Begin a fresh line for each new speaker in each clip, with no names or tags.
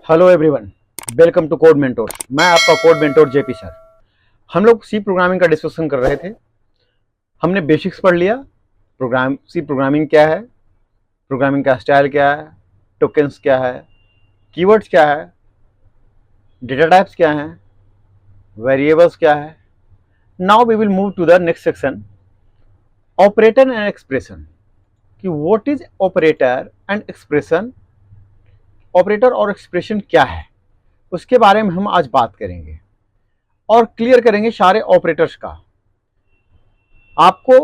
Hello everyone, welcome to Code Mentor. मैं आपका code mentor JP sir. हम लोग सी प्रोग्रामिंग का डिस्कशन कर रहे थे। हमने बेसिक्स पढ़ लिया। सी प्रोग्रामिंग क्या है, प्रोग्रामिंग का स्टाइल क्या है, टोकन्स क्या है, कीवर्ड्स क्या है, डेटा टाइप्स क्या हैं, वेरिएबल्स क्या है। Now we will move to the next section, operator and expression. कि what is operator and expression, operator और एक्सप्रेशन क्या है, उसके बारे में हम आज बात करेंगे और क्लियर करेंगे सारे ऑपरेटर्स का। आपको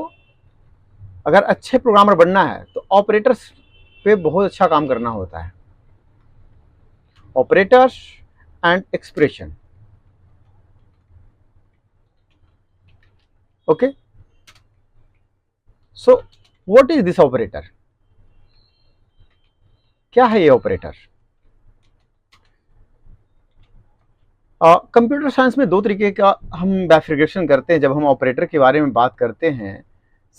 अगर अच्छे प्रोग्रामर बनना है तो ऑपरेटर्स पे बहुत अच्छा काम करना होता है। Operators and expression, okay. So what is this operator, क्या है ये ऑपरेटर? कंप्यूटर साइंस में दो तरीके का हम बैफिगेशन करते हैं। जब हम ऑपरेटर के बारे में बात करते हैं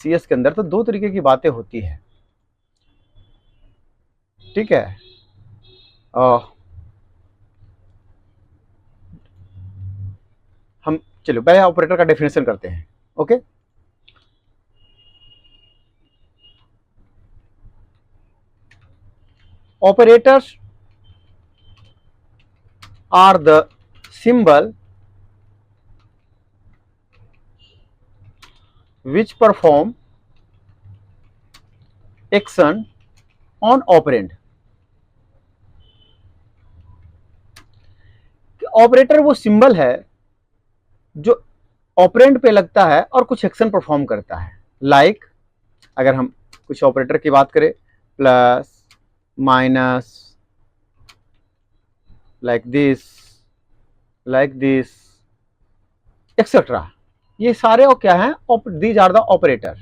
सीएस के अंदर, तो दो तरीके की बातें होती है, ठीक है। हम चलो पहले ऑपरेटर का डेफिनेशन करते हैं, okay. Operators are the symbol which perform action on operand। Operator वो सिंबल है जो ऑपरेंड पे लगता है और कुछ एक्शन परफॉर्म करता है। लाइक अगर हम कुछ ऑपरेटर की बात करें, plus, minus, like this etcetera, ये सारे और क्या हैं, these are the operator.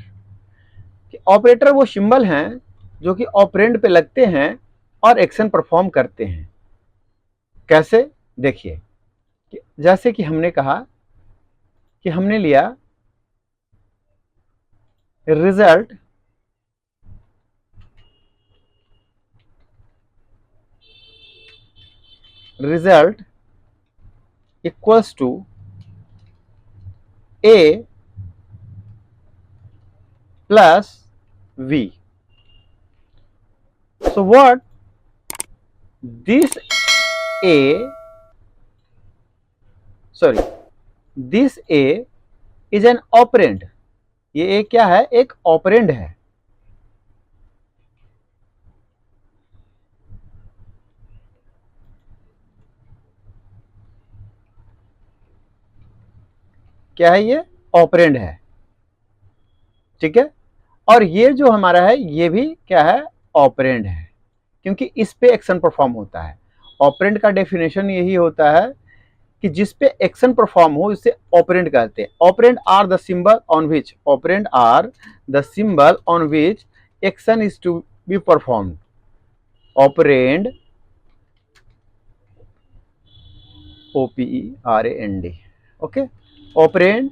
Operator वो सिंबल हैं जो कि ऑपरेंड पे लगते हैं और एक्शन परफॉर्म करते हैं। कैसे? देखिए, जैसे कि हमने कहा कि हमने लिया result equals to A plus B. So what this A this A is an operand. ये ए क्या है? एक ऑपरेंड है। क्या है ये? ऑपरेंड है, ठीक है। और ये जो हमारा है ये भी क्या है? ऑपरेंड है, क्योंकि इस पे एक्शन परफॉर्म होता है। ऑपरेंड का डेफिनेशन यही होता है कि जिस पे एक्शन परफॉर्म हो इसे ऑपरेंड कहते हैं। Operand are the symbol on which action is to be performed. Operand, OPERAND, okay. Operand,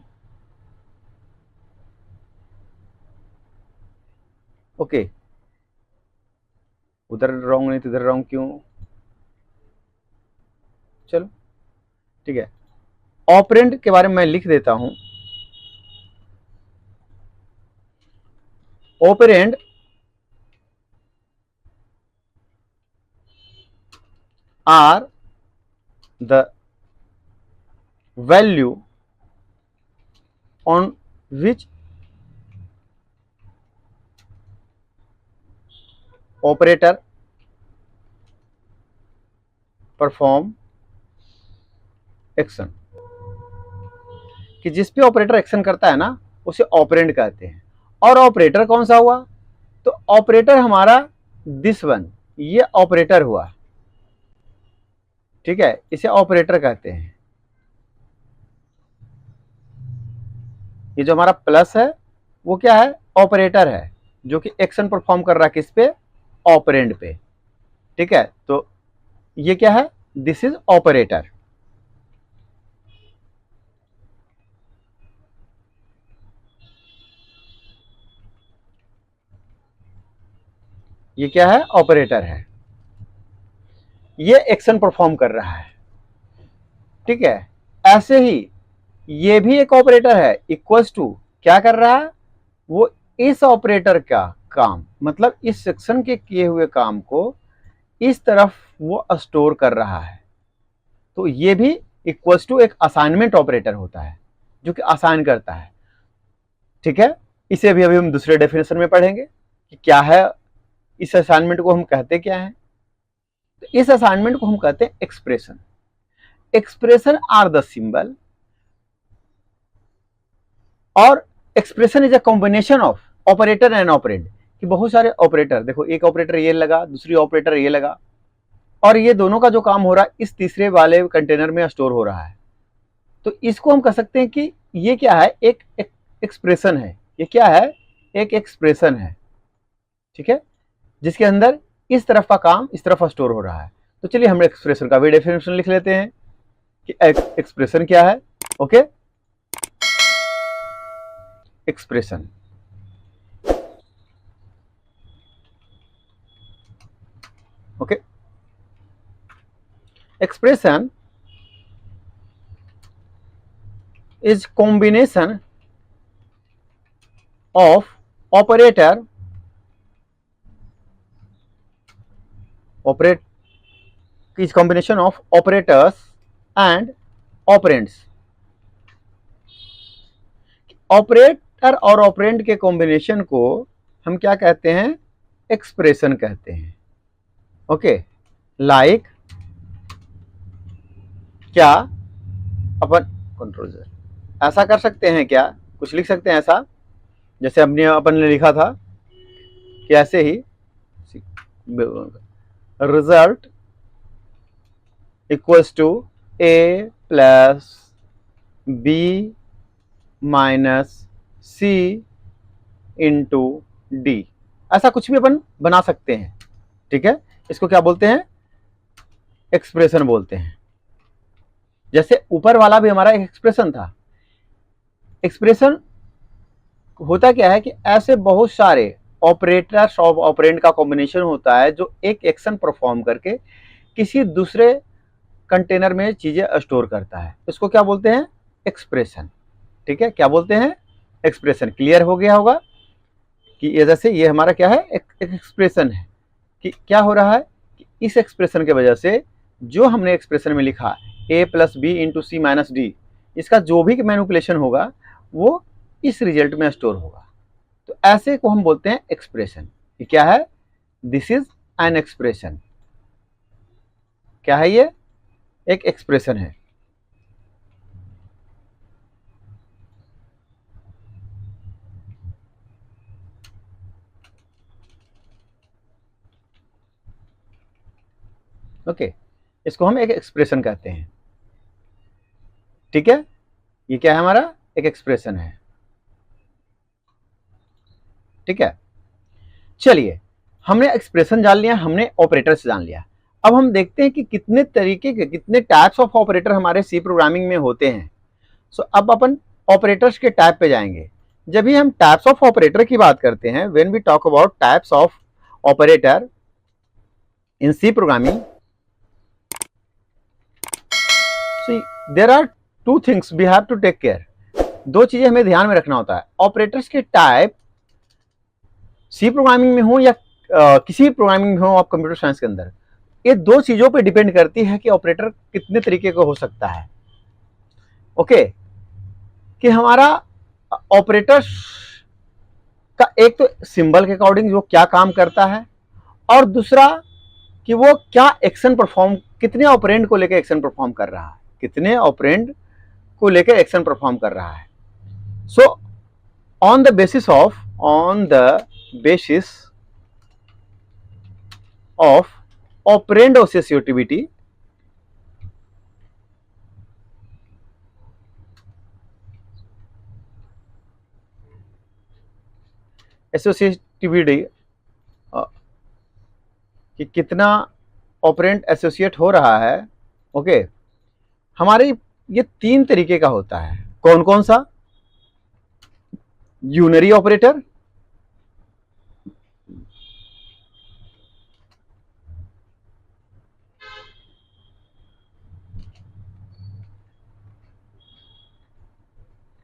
okay. उधर रॉन्ग नहीं तो इधर रॉन्ग क्यों? चलो ठीक है, ऑपरेंड के बारे में मैं लिख देता हूं। Operand are the value on which operator perform action. कि जिस पे ऑपरेटर एक्शन करता है ना उसे ऑपरेंड कहते हैं। और ऑपरेटर कौन सा हुआ? तो ऑपरेटर हमारा दिस वन, ये ऑपरेटर हुआ, ठीक है। इसे ऑपरेटर कहते हैं। ये जो हमारा प्लस है वो क्या है? ऑपरेटर है, जो कि एक्शन परफॉर्म कर रहा है किस पे? ऑपरेंड पे, ठीक है। तो ये क्या है? This is operator. ये क्या है? ऑपरेटर है। ये एक्शन परफॉर्म कर रहा है, ठीक है। ऐसे ही ये भी एक ऑपरेटर है, इक्वल्स टू क्या कर रहा है, वो इस ऑपरेटर का काम, मतलब इस सेक्शन के किए हुए काम को इस तरफ वो स्टोर कर रहा है। तो ये भी इक्वल्स टू एक असाइनमेंट ऑपरेटर होता है जो कि असाइन करता है, ठीक है। इसे भी अभी हम दूसरे डेफिनेशन में पढ़ेंगे कि क्या है, इस असाइनमेंट को हम कहते क्या है। तो इस असाइनमेंट को हम कहते हैं expression. Expression are the symbol, और expression is a combination of operator and operand, कि बहुत सारे ऑपरेटर, देखो एक ऑपरेटर ये लगा, दूसरी ऑपरेटर ये लगा, और ये दोनों का जो काम हो रहा है इस तीसरे वाले कंटेनर में स्टोर हो रहा है। तो इसको हम कह सकते हैं कि ये क्या है, एक एक्सप्रेशन है। ये क्या है, एक एक्सप्रेशन है, ठीक है, जिसके अंदर इस तरफ का काम इस तरफ स्टोर हो रहा है। तो चलिए हम एक्सप्रेशन का भी डेफिनेशन लिख लेते हैं कि एक्सप्रेशन क्या है। Okay, expression, okay, expression is combination of operator operate is combination of operators and operands। Operator और ऑपरेंड के कॉम्बिनेशन को हम क्या कहते हैं, एक्सप्रेशन कहते हैं। ओके, लाइक क्या अपन कंट्रोल ऐसा कर सकते हैं, क्या कुछ लिख सकते हैं ऐसा, जैसे अपन ने लिखा था कि ऐसे ही result equals to A plus B minus C into D, ऐसा कुछ भी अपन बना सकते हैं, ठीक है। इसको क्या बोलते हैं, एक्सप्रेशन बोलते हैं। जैसे ऊपर वाला भी हमारा एक एक्सप्रेशन था। एक्सप्रेशन होता क्या है कि ऐसे बहुत सारे ऑपरेटर्स ऑफ ऑपरेंड का कॉम्बिनेशन होता है जो एक एक्शन परफॉर्म करके किसी दूसरे कंटेनर में चीजें स्टोर करता है। इसको क्या बोलते हैं, एक्सप्रेशन, ठीक है। क्या बोलते हैं, एक्सप्रेशन। क्लियर हो गया होगा कि ये जैसे ये हमारा क्या है, एक एक्सप्रेशन है कि क्या हो रहा है कि इस एक्सप्रेशन के वजह से जो हमने एक्सप्रेशन में लिखा a plus B into C minus D, इसका जो भी मैनिपुलेशन होगा वो इस रिजल्ट में स्टोर होगा। तो ऐसे को हम बोलते हैं एक्सप्रेशन। ये क्या है, दिस इज एन एक्सप्रेशन। क्या है ये, एक एक्सप्रेशन है। ओके, इसको हम एक एक्सप्रेशन कहते हैं, ठीक है। ये क्या है, हमारा एक एक्सप्रेशन है, ठीक है। चलिए, हमने एक्सप्रेशन जान लिया, हमने ऑपरेटर्स जान लिया। अब हम देखते हैं कि कितने तरीके के, कितने टाइप्स ऑफ ऑपरेटर हमारे सी प्रोग्रामिंग में होते हैं। सो अब अपन ऑपरेटर्स के टाइप पे जाएंगे। जब भी हम टाइप्स ऑफ ऑपरेटर की बात करते हैं, when we talk about types of operator in C programming, there are two things we have to take care. दो चीजें हमें ध्यान में रखना होता है। ऑपरेटर्स के टाइप सी प्रोग्रामिंग में हो या किसी भी प्रोग्रामिंग में हो आप कंप्यूटर साइंस के अंदर, ये दो चीजों पे डिपेंड करती है कि ऑपरेटर कितने तरीके का हो सकता है। ओके, कि हमारा ऑपरेटर का एक तो सिंबल के अकॉर्डिंग वो क्या काम करता है, और दूसरा कि वो क्या एक्शन परफॉर्म, कितने ऑपरेंड को लेकर एक्शन परफॉर्म कर रहा है, कितने ऑपरेंड को लेकर एक्शन परफॉर्म कर रहा है। So on the basis of operand associativity, कि कितना ऑपरेंड एसोसिएट हो रहा है। ओके, हमारे ये तीन तरीके का होता है। कौन कौन सा, unary operator,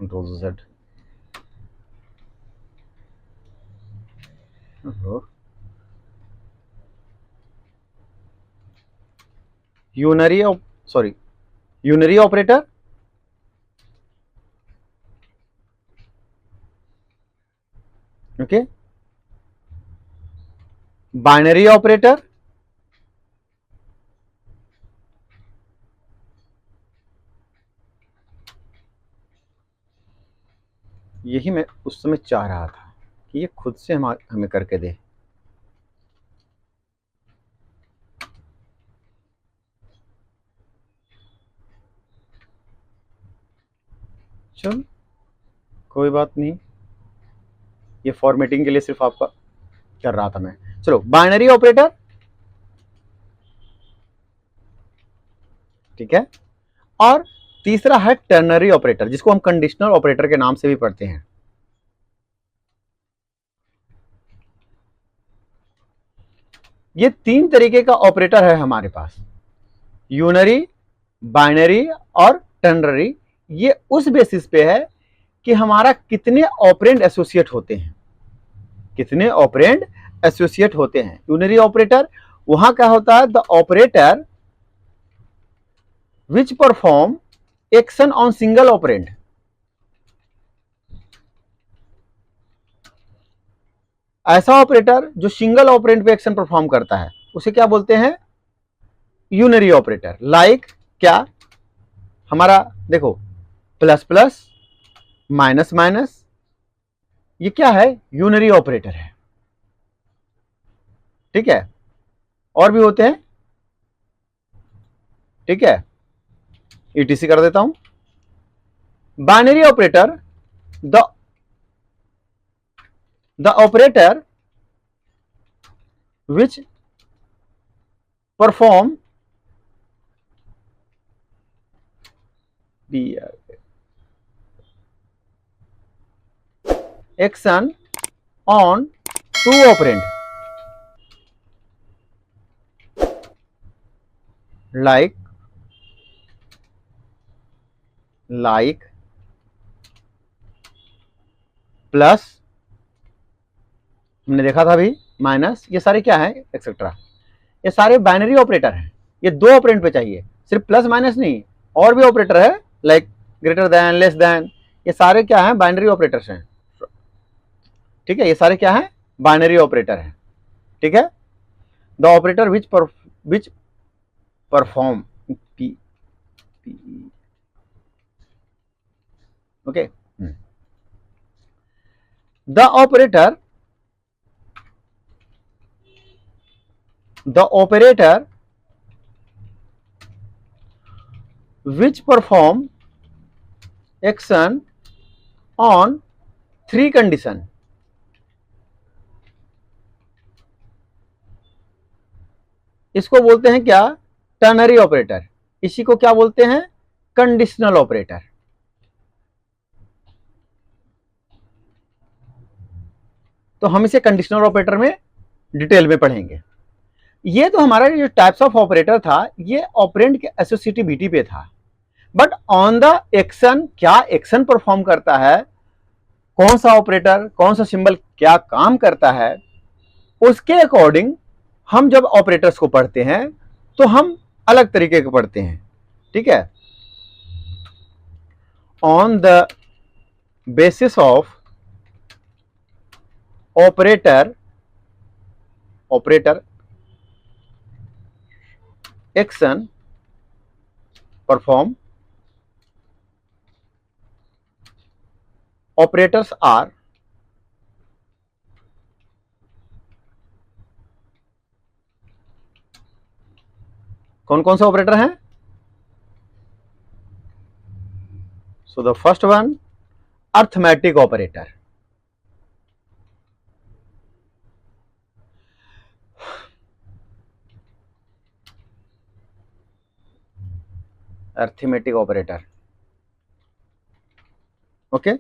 control Z। Unary sorry unary operator, okay, binary operator, यही मैं उस समय चाह रहा था कि ये खुद से हमें करके दे। चल कोई बात नहीं, ये फॉर्मेटिंग के लिए सिर्फ आपका कर रहा था मैं। चलो बाइनरी ऑपरेटर, ठीक है, और तीसरा है टर्नरी ऑपरेटर, जिसको हम कंडीशनल ऑपरेटर के नाम से भी पढ़ते हैं। ये तीन तरीके का ऑपरेटर है हमारे पास, यूनरी, बाइनरी और टर्नरी। ये उस बेसिस पे है कि हमारा कितने ऑपरेंड एसोसिएट होते हैं, कितने ऑपरेंड एसोसिएट होते हैं। यूनरी ऑपरेटर वहां क्या होता है, the operator which perform action on single operand. ऐसा ऑपरेटर जो सिंगल ऑपरेंड पे एक्शन परफॉर्म करता है उसे क्या बोलते हैं, यूनरी ऑपरेटर। लाइक क्या, हमारा देखो प्लस प्लस, माइनस माइनस, ये क्या है, यूनरी ऑपरेटर है, ठीक है। और भी होते हैं, ठीक है, ईटीसी कर देता हूं। Binary operator, the operator which perform action on two operand, like plus, हमने देखा था अभी, माइनस, ये सारे क्या है, एक्सेट्रा। ये सारे बाइनरी ऑपरेटर हैं, ये दो ऑपरेंड पे चाहिए, सिर्फ प्लस माइनस नहीं, और भी ऑपरेटर है, like greater than, less then, ये सारे क्या हैं, बाइनरी ऑपरेटर्स हैं, ठीक है। ये सारे क्या हैं, बाइनरी ऑपरेटर हैं, ठीक है। The operator which perform, okay, the operator which perform action on three condition, इसको बोलते हैं क्या, टर्नरी ऑपरेटर। इसी को क्या बोलते हैं, कंडीशनल ऑपरेटर। तो हम इसे कंडीशनल ऑपरेटर में डिटेल में पढ़ेंगे। ये तो हमारा जो टाइप्स ऑफ ऑपरेटर था ये ऑपरेंड के एसोसिएटिविटी पे था, बट ऑन द एक्शन, क्या एक्शन परफॉर्म करता है, कौन सा ऑपरेटर, कौन सा सिंबल क्या काम करता है, उसके अकॉर्डिंग हम जब ऑपरेटर्स को पढ़ते हैं तो हम अलग तरीके के पढ़ते हैं, ठीक है। On the basis of operator action perform, operators are कौन कौन से ऑपरेटर हैं, so the first one arithmetic operator, arithmetic operator, okay,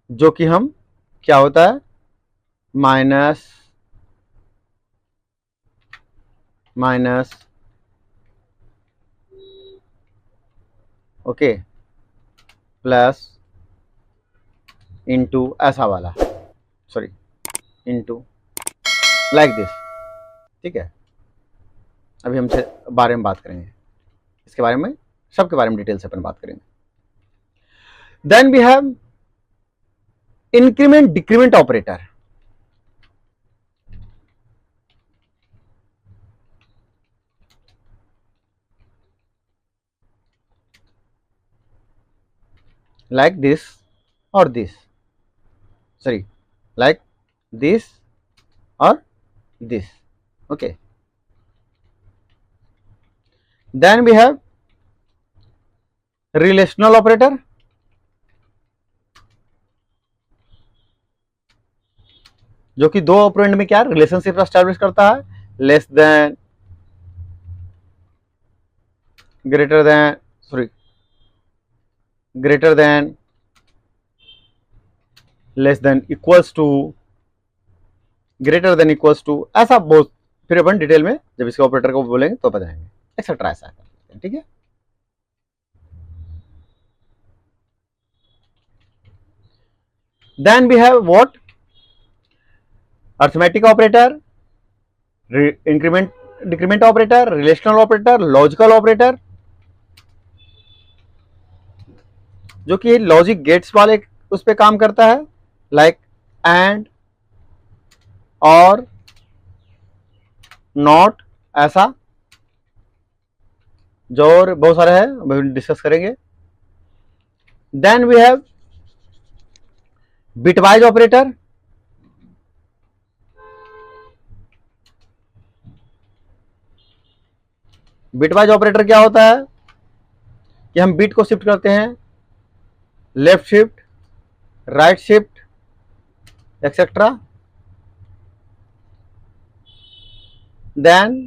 जो कि हम क्या होता है, minus minus, okay, plus into ऐसा वाला, सॉरी इंटू लाइक दिस, ठीक है। अभी हमसे बारे में बात करेंगे, इसके बारे में, सबके बारे में डिटेल से अपन बात करेंगे। Then we have increment decrement operator. like this or this, sorry, like this or this, okay. Then we have relational operator, जो कि दो ऑपरेंड में क्या रिलेशनशिप एस्टैब्लिश करता है, less than, greater than, sorry greater than, less than, equals to, greater than equals to, ऐसा बहुत, फिर अपन डिटेल में जब इसके ऑपरेटर को बोलेंगे तो बताएंगे, एक्सेट्रा, ऐसा करते हैं, ठीक है। Then we have what? Arithmetic operator, increment decrement operator, relational operator, logical operator, जो कि लॉजिक गेट्स वाले उस पे काम करता है, लाइक एंड, और, नॉट, ऐसा, जो और बहुत सारे हैं डिस्कस करेंगे। Then we have bitwise operator, bitwise operator क्या होता है कि हम बिट को शिफ्ट करते हैं, left shift, right shift, etcetera. Then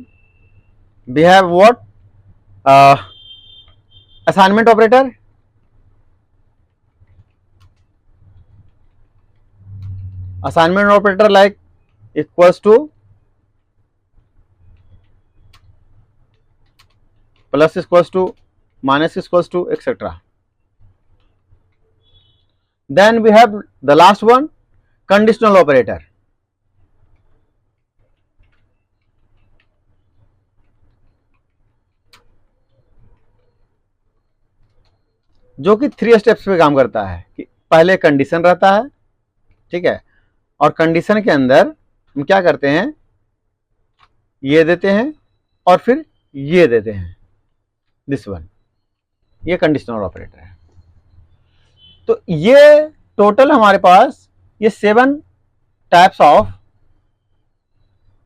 we have what, assignment operator, assignment operator like equals to, plus equals to, minus equals to, etc. Then we have the last one, conditional operator, जो कि 3 steps पे काम करता है कि पहले condition रहता है, ठीक है, और कंडीशन के अंदर हम क्या करते हैं, ये देते हैं और फिर ये देते हैं, दिस वन, ये कंडीशनल ऑपरेटर है। तो ये टोटल हमारे पास ये 7 टाइप्स ऑफ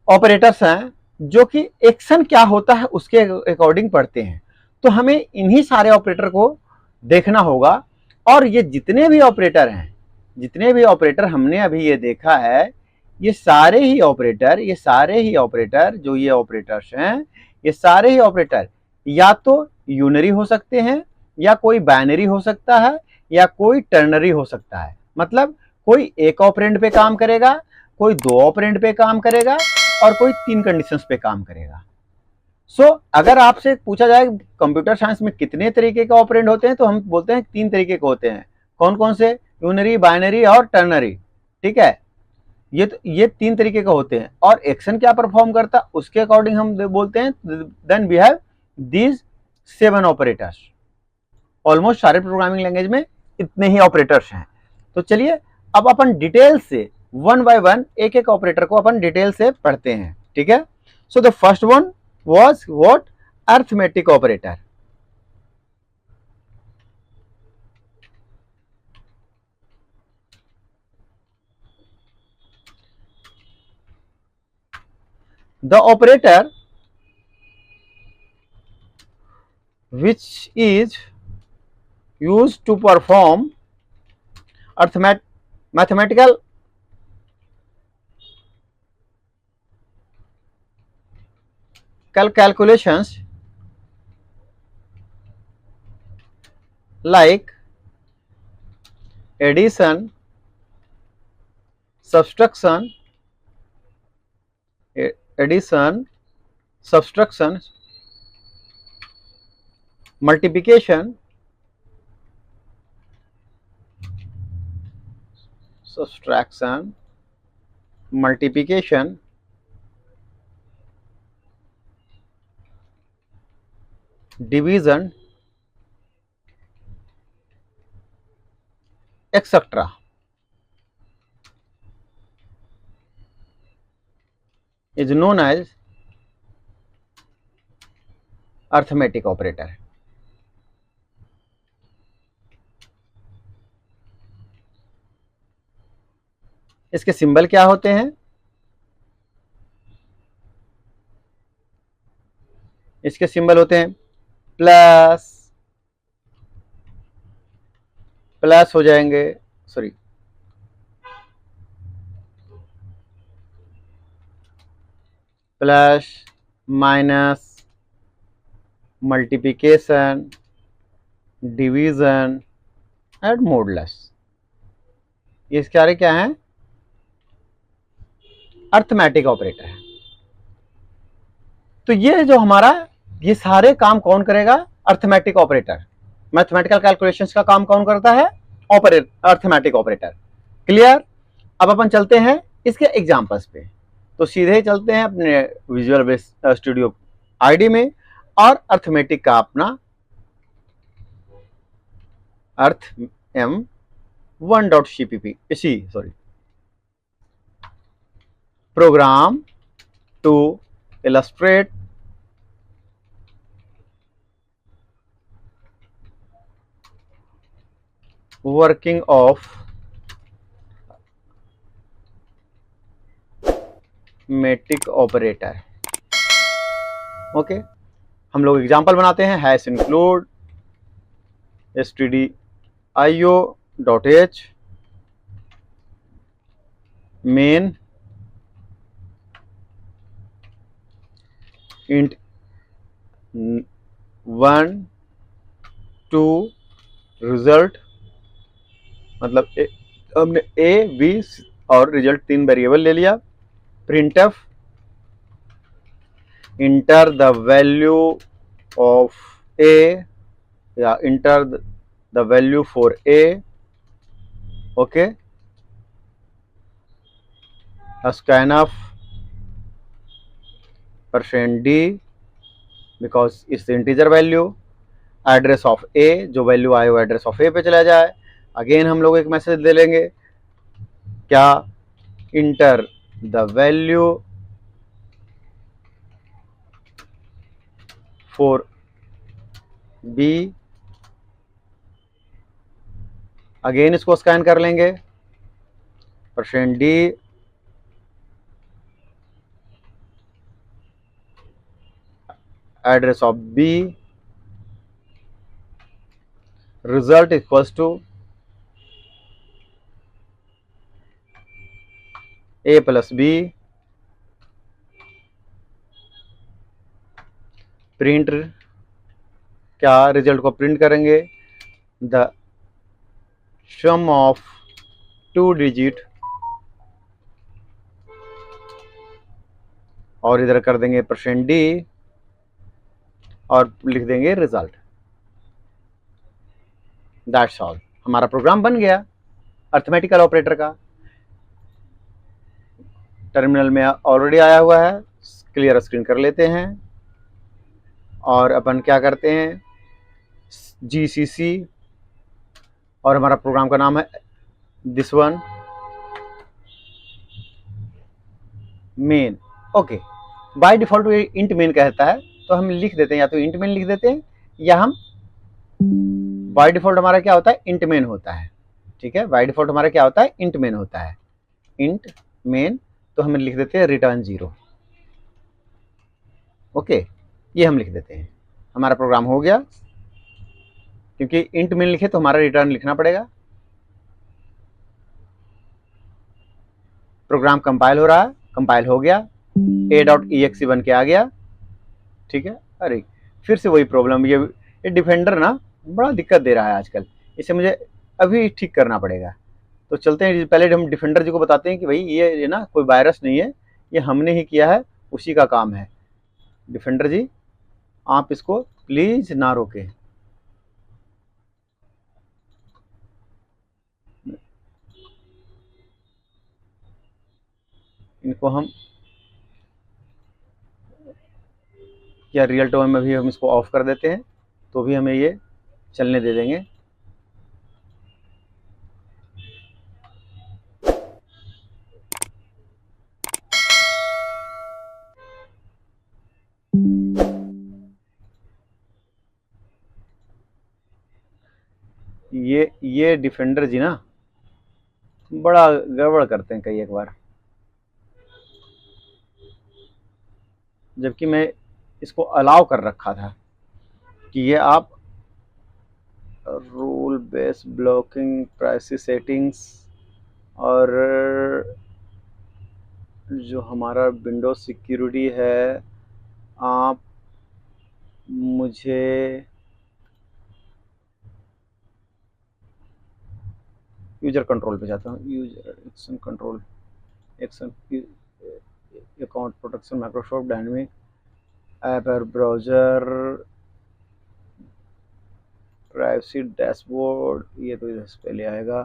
ऑपरेटर्स हैं, जो कि एक्शन क्या होता है उसके अकॉर्डिंग पढ़ते हैं। तो हमें इन्हीं सारे ऑपरेटर को देखना होगा, और ये जितने भी ऑपरेटर हैं, जितने भी ऑपरेटर हमने अभी ये देखा है, ये सारे ही ऑपरेटर, ये सारे ही ऑपरेटर, जो ये ऑपरेटर्स हैं, ये सारे ही ऑपरेटर या तो यूनरी हो सकते हैं, या कोई बाइनरी हो सकता है, या कोई टर्नरी हो सकता है। मतलब कोई एक ऑपरेंड पे काम करेगा, कोई 2 ऑपरेंड पे काम करेगा, और कोई 3 कंडीशंस पे काम करेगा। अगर आपसे पूछा जाए कंप्यूटर साइंस में कितने तरीके के ऑपरेंड होते हैं, तो हम बोलते हैं 3 तरीके के होते हैं। कौन कौन से? यूनरी, बाइनरी और टर्नरी, ठीक है। ये 3 तरीके के होते हैं, और एक्शन क्या परफॉर्म करता है उसके अकॉर्डिंग हम बोलते हैं। Then we have these 7 operators. Almost सारे प्रोग्रामिंग लैंग्वेज में इतने ही ऑपरेटर्स हैं। तो चलिए अब अपन डिटेल से 1 बाय 1 एक एक ऑपरेटर को अपन डिटेल से पढ़ते हैं, ठीक है। सो the first one was what? Arithmetic operator. The operator which is used to perform mathematical calculations like addition, subtraction, multiplication, subtraction, multiplication, division, etc. is known as arithmetic operator. इसके symbol क्या होते हैं? इसके सिंबल होते हैं plus, plus हो जाएंगे, sorry plus, minus, multiplication, division and modeless. ये सारे क्या हैं? अर्थमेटिक ऑपरेटर है। तो ये जो हमारा, ये सारे काम कौन करेगा? Arithmetic operator. मैथमेटिकल कैलकुलेशंस का काम कौन करता है? Arithmetic operator. क्लियर? अब अपन चलते हैं इसके एग्जांपल्स पे। तो सीधे चलते हैं अपने विजुअल बेस स्टूडियो आईडी में और अर्थमेटिक का अपना अर्थ m1.cpp sorry program to illustrate working of metric operator. Okay, हम लोग एग्जांपल बनाते हैं। Hash include stdio.h main int 1 2 result, मतलब हमने ए बी और रिजल्ट 3 वेरिएबल ले लिया। printf enter the value of A या enter the value for A. Okay, scanf %d because it's integer value. Address of A, जो value आए वो address of ए पे चला जाए। अगेन हम लोग एक मैसेज दे लेंगे, क्या? Enter the value for b. Again इसको स्कैन कर लेंगे, %d address of b, result equals to A plus b. Print, क्या? रिजल्ट को प्रिंट करेंगे, द सम ऑफ 2 डिजिट, और इधर कर देंगे %d और लिख देंगे रिजल्ट। दैट्स ऑल, हमारा प्रोग्राम बन गया अर्थमेटिकल ऑपरेटर का। टर्मिनल में ऑलरेडी आया हुआ है, क्लियर स्क्रीन कर लेते हैं और अपन क्या करते हैं, GCC, और हमारा प्रोग्राम का नाम है this one main. Okay, by default ये इंट मेन कहता है, तो हम लिख देते हैं, या तो इंट मेन लिख देते हैं या हम बाय डिफॉल्ट हमारा क्या होता है? इंट मेन होता है। ठीक है, बाय डिफॉल्ट हमारा क्या होता है? इंट मेन होता है, इंट मेन। तो हम लिख देते हैं रिटर्न 0। ओके, ये हम लिख देते हैं, हमारा प्रोग्राम हो गया। क्योंकि इंट मेन लिखे तो हमारा रिटर्न लिखना पड़ेगा। प्रोग्राम कंपाइल हो रहा है, कंपाइल हो गया, a.exe बन के आ गया। ठीक है, अरे फिर से वही प्रॉब्लम, ये डिफेंडर ना बड़ा दिक्कत दे रहा है आजकल, इसे मुझे अभी ठीक करना पड़ेगा। तो चलते हैं, पहले हम डिफेंडर जी को बताते हैं कि भाई ये ना कोई वायरस नहीं है, ये हमने ही किया है, उसी का काम है। डिफेंडर जी, आप इसको प्लीज ना रोकें। इनको हम या रियल टाइम में भी हम इसको ऑफ कर देते हैं तो भी हमें ये चलने दे देंगे। ये डिफेंडर जी ना बड़ा गड़बड़ करते हैं कई एक बार, जबकि मैं इसको अलाउ कर रखा था कि ये आप rule base blocking privacy settings और जो हमारा विंडोज सिक्योरिटी है, आप मुझे यूजर कंट्रोल पे जाता हूँ, user action control, action account protection, Microsoft dynamic app और ब्राउज़र, प्राइवेसी डैशबोर्ड, ये तो इधर से पहले आएगा,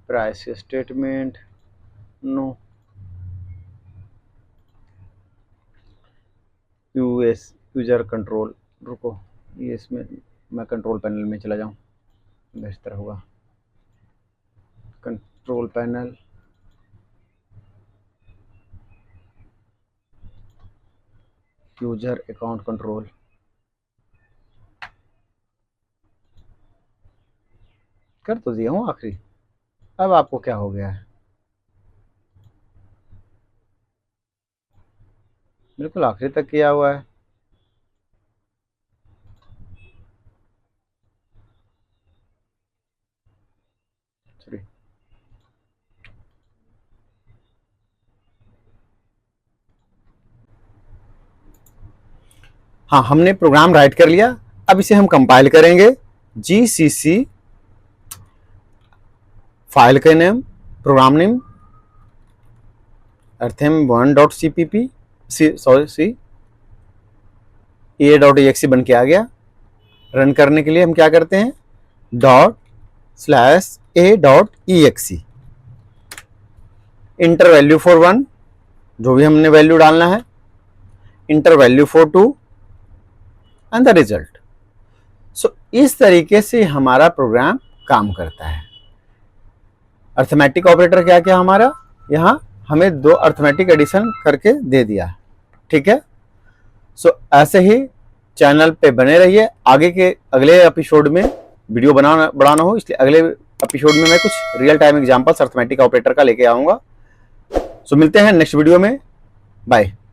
privacy statement no, user control, रुको ये इसमें मैं कंट्रोल पैनल में चला जाऊँ बेहतर होगा। Control panel, user account control, कर तो दिया हूँ आखिरी, अब आपको क्या हो गया है? बिल्कुल आखिरी तक किया हुआ है। हाँ, हमने प्रोग्राम राइट कर लिया। अब इसे हम कंपाइल करेंगे। GCC फाइल का name, program name arthem1.cpp a.exe बन के आ गया। रन करने के लिए हम क्या करते हैं, ./a.exe, इंटर वैल्यू फॉर 1, जो भी हमने वैल्यू डालना है, enter value for 2 and the result. So इस तरीके से हमारा प्रोग्राम काम करता है। अर्थमेटिक ऑपरेटर क्या क्या हमारा यहाँ हमें 2 अर्थमेटिक एडिशन करके दे दिया, ठीक है। सो ऐसे ही चैनल पे बने रहिए। आगे के अगले एपिसोड में वीडियो बढ़ाना हो, इसलिए अगले एपिसोड में मैं कुछ real time examples arithmetic operator का लेके आऊंगा। सो मिलते हैं नेक्स्ट वीडियो में, बाय।